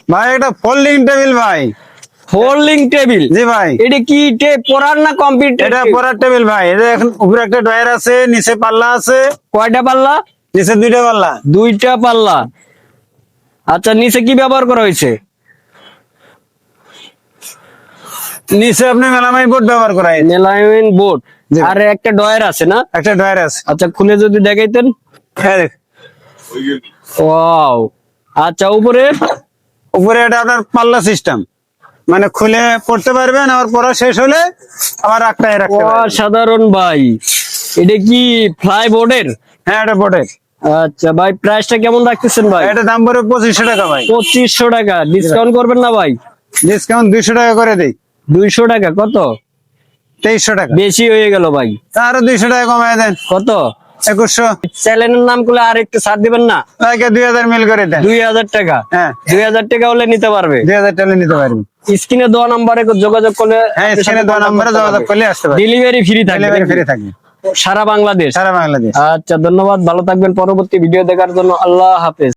ভাই এটা folding table ভাই। Folding table? জি ভাই। এটা কি পড়ার না কম্পিউটার? এটা পড়ার টেবিল ভাই। এটা এখন উপরে একটা ড্রয়ার আছে, নিচে পাল্লা আছে। কয়টা পাল্লা? নিচে দুইটা পাল্লা। দুইটা পাল্লা। আচ্ছা, নিচে কি ব্যবহার করা হয়েছে? নিচে আপনি মেলামাইন বোর্ড ব্যবহার করা হয়েছে। Melamine board. জি। আর একটা ড্রয়ার আছে না? একটা ড্রয়ার আছে। আচ্ছা, খুলে যদি দেখাইতেন। হ্যাঁ দেখ। ওয়াও। আচ্ছা, উপরে? উপরে এটা আপনার পাল্লা সিস্টেম, মানে খুলে পড়তে পারবেন, আবার পড়া শেষ হলে আবার রাখতে পারবেন। অসাধারণ ভাই। এটা কি ফ্লাই বোর্ডের? হ্যাঁ এটা বোর্ডের। আচ্ছা ভাই, প্রাইসটা কেমন রাখতেছেন ভাই? এটা দাম পড়বে 2500 টাকা ভাই। 2500 টাকা। ডিসকাউন্ট করবেন না ভাই? ডিসকাউন্ট 200 টাকা করে দেই। 200 টাকা? কত 2300 টাকা। বেশি হয়ে গেল ভাই। আরো 200 টাকা কমায় দেন। কত? 2100। চ্যানেলের নাম গুলো আর একটু ছাড় দিবেন না? 2000 মিল করে দেন। 2000 টাকা? হ্যাঁ 2000 টাকা হলে নিতে পারবে। 2000 টাকা নিতে পারবেন। স্ক্রিনে দেওয়া নাম্বারে যোগাযোগ করলে, হ্যাঁ স্ক্রিনে দেওয়া নম্বরে যোগাযোগ করলে আসতে পারবেন। ডেলিভারি ফ্রি থাকবে? ডেলিভারি ফ্রি থাকবে সারা বাংলাদেশ? সারা বাংলাদেশ। আচ্ছা, ধন্যবাদ, ভালো থাকবেন। পরবর্তী ভিডিও দেখার জন্য আল্লাহ হাফেজ।